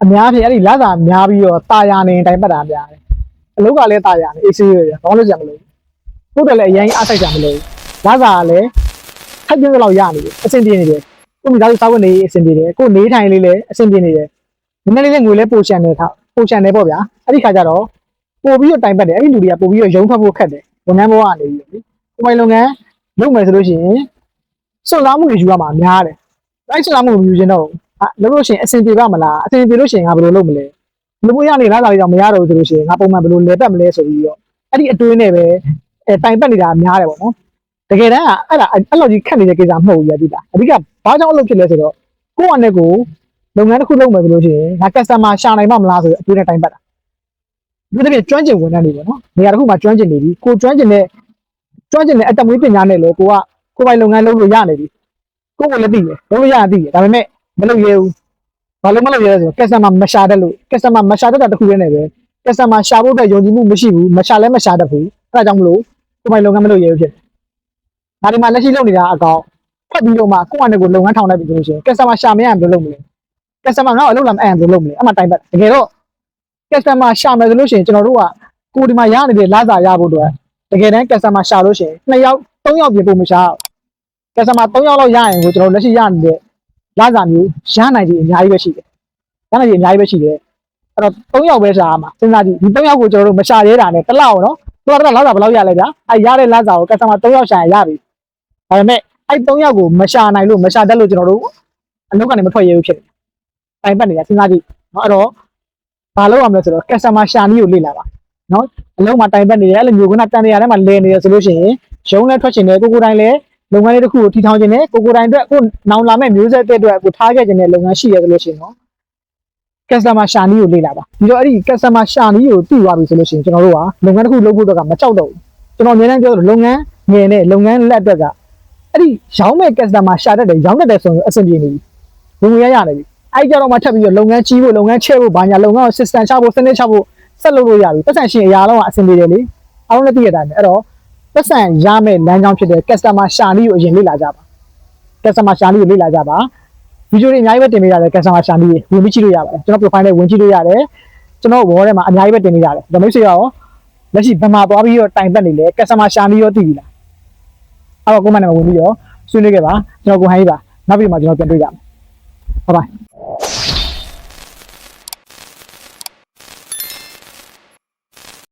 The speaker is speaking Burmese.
အများကြီးအဲ့ဒီလာစာများပြီးတော့တာယာနေတိုင်ပတ်တာများတယ်အလုပ်ကလည်းတာယာနေအေးဆေးရယ်ဘာလို့ကြမလို့ဟုတ်တယ်လေအရင်အားဆိုင်ကြမလို့လာစာကလည်းထိုက်ပြင်းတော့ရနေတယ်အဆင်ပြေနေတယ်ကိုမိသားစုစောက်နေအဆင်ပြေတယ်ကိုနေထိုင်လေးလည်းအဆင်ပြေနေတယ်နည်းနည်းလေးငွေလည်းပိုရှန်နေထားပိုရှန်နေပေါ့ဗျာအဲ့ဒီခါကျတော့ပို့ပြီးတော့တိုင်ပတ်တယ်အဲ့ဒီလူတွေကပို့ပြီးတော့ရုံးထွက်ဖို့ခက်တယ်ဝန်ထမ်းဘဝကနေပြီးကိုပိုင်လုပ်ငန်းလုပ်မယ်ဆိုလို့ရှိရင်စွန့်စားမှုတွေယူရမှာများတယ်အဲ့စွန့်စားမှုယူခြင်းတော့လုပ်လို့ရှိရင်အဆင်ပြေပါမလားအဆင်ပြေလို့ရှိရင်ငါဘယ်လိုလုပ်မလဲလူမျိုးရနေလားစာလေးတော့မရတော့ဘူးဆိုလို့ရှိရင်ငါပုံမှန်ဘယ်လိုလဲပတ်မလဲဆိုပြီးတော့အဲ့ဒီအတွင်းနဲ့ပဲတိုင်ပတ်နေတာများတယ်ပေါ့နော်တကယ်တမ်းကအဲ့ဒါအဲ့လိုကြီးခက်နေတဲ့ကိစ္စမဟုတ်ဘူးရပြီလားအဓိကဘာကြောင့်အလုပ်ဖြစ်လဲဆိုတော့ကိုယ့်အနေကိုလုပ်ငန်းတစ်ခုလုပ်မယ်ဆိုလို့ရှိရင်ငါ customer ရှာနိုင်မှမလားဆိုတဲ့အတွေ့နဲ့တိုင်ပတ်တာဒီတစ်ပြည့်ကျွမ်းကျင်ဝန်ထမ်းတွေပေါ့နော်နေရာတစ်ခုမှာကျွမ်းကျင်နေပြီကိုကျွမ်းကျင်တဲ့အတမွေးပညာနဲ့လေကိုပိုင်လုပ်ငန်းလုပ်လို့ရနေပြီကိုယ်ကလည်းသိတယ်လုပ်လို့ရသိတယ်ဒါပေမဲ့မလုပ်ရဘူးဘာလို့မလုပ်ရလဲဆိုတော့ customer မရှာတတ်လို့ customer မရှာတတ်တာတစ်ခုတည်းနဲ့ပဲ customer ရှာဖို့အတွက်ယုံကြည်မှုမရှိဘူးမရှာလည်းမရှာတတ်ဘူးအဲ့ဒါကြောင့်မလို့ကိုပိုင်လုပ်ငန်းမလုပ်ရဘူးဖြစ်တယ်ဒါဒီမှာလက်ရှိလုပ်နေတာအကောင်ဖတ်ပြီးတော့မှကိုယ့်အနေကိုလုပ်ငန်းထောင်လိုက်ပြီဆိုလို့ရှိရင် customer ရှာမရရင်ဘယ်လိုလုပ်မလဲ customer ငါ့ကိုအလုပ်လာမအဲ့ဘယ်လိုလုပ်မလဲအမှတိုင်ပတ်တကယ်တော့ customer ရှာမယ်ဆိုလို့ရှိရင်ကျွန်တော်တို့ကကိုဒီမှာရနေတဲ့လစာရဖို့အတွက်တကယ်တမ်း customer ရှာလို့ရှိရင်2ယောက်3ယောက်ပြင်ဖို့မရှာဘူး customer 3ယောက်လောက်ရရင်ကိုကျွန်တော်လက်ရှိရနေတဲ့လစာမျိုးရနိုင်တယ်အများကြီးပဲရှိတယ်ရနိုင်တယ်အများကြီးပဲရှိတယ်အဲ့တော့3ယောက်ပဲရှာရမှာစဉ်းစားကြည့်ဒီ3ယောက်ကိုကျွန်တော်တို့မရှာရဲတာနဲ့တစ်လောက်နော်သူကလစာဘယ်လောက်ရလဲဗျာအဲ့ရတဲ့လစာကို customer 3ယောက်ရှာရင်ရပြီဒါပေမဲ့အဲ့3ယောက်ကိုမရှာနိုင်လို့မရှာတတ်လို့ကျွန်တော်တို့အလုပ်ကနေမထွက်ရဘူးဖြစ်တယ်တိုင်ပတ်နေတာစဉ်းစားကြည့်နော်အဲ့တော့ဘာလုပ်ရမလဲဆိုတော့ customer ရှာနည်းကိုလေ့လာပါနော်အလုံးမှာတိုင်ပတ်နေတယ်အဲ့လိုမျိုးကတန်တရားထဲမှာလဲနေတယ်ဆိုလို့ရှိရင်ရုံးလဲထွက်ချင်တယ်ကိုတိုင်းလဲလုပ်ငန်းလေးတစ်ခုကိုထီထောင်ချင်တယ်ကိုတိုင်းအတွက်ကိုနောင်လာမဲ့မျိုးဆက်တဲ့အတွက်ကိုထားခဲ့ချင်တဲ့လုပ်ငန်းရှိရဆိုလို့ရှိရင်နော် customer ရှာနည်းကိုလေ့လာပါပြီးတော့အဲ့ဒီ customer ရှာနည်းကိုသိသွားပြီဆိုလို့ရှိရင်ကျွန်တော်တို့ကလုပ်ငန်းတစ်ခုလုပ်ဖို့အတွက်ကမကြောက်တော့ဘူးကျွန်တော်အများအားပြောလို့လုပ်ငန်းငယ်နဲ့လုပ်ငန်းလက်အတွက်ကအဲ့ဒီရောင်းမဲ့ customer ရှာတတ်တယ်ရောင်းတတ်တယ်ဆိုရင်အဆင်ပြေနေပြီဝင်ရနေပြီအဲ့ကြတော့မှထပ်ပြီးတော့လုပ်ငန်းကြီးဖို့လုပ်ငန်းချဲ့ဖို့ဘာညာလုပ်ငန်းကို system ချဖို့စနစ်ချဖို့ဆက်လုပ်လို့ရပြီပတ်စံရှင်အရာလုံးကအဆင်ပြေတယ်လေအားလုံးလည်းသိရတာပဲအဲ့တော့ပတ်စံရမယ့်လမ်းကြောင်းဖြစ်တဲ့ customer ရှာနည်းကိုအရင်လေ့လာကြပါ customer ရှာနည်းကိုလေ့လာကြပါဗီဒီယိုတွေအများကြီးပဲတင်ပေးရတယ် customer ရှာနည်းဝင်ပြီးကြည့်လို့ရပါတယ်ကျွန်တော် profile နဲ့ဝင်ကြည့်လို့ရတယ်ကျွန်တော် wall ထဲမှာအများကြီးပဲတင်ပေးရတယ်ဒါမိတ်ဆွေရောလက်ရှိဘယ်မှာသွားပြီးတော့တိုင်ပတ်နေလဲ customer ရှာနည်းရောသိပြီလားအဲ့တော့ comment နဲ့ဝင်ပြီးတော့ဆွေးနွေးခဲ့ပါကျွန်တော်ကိုဟိုင်းပါနောက်ပြီးမှကျွန်တော်ပြန်တွေ့ကြမယ် bye bye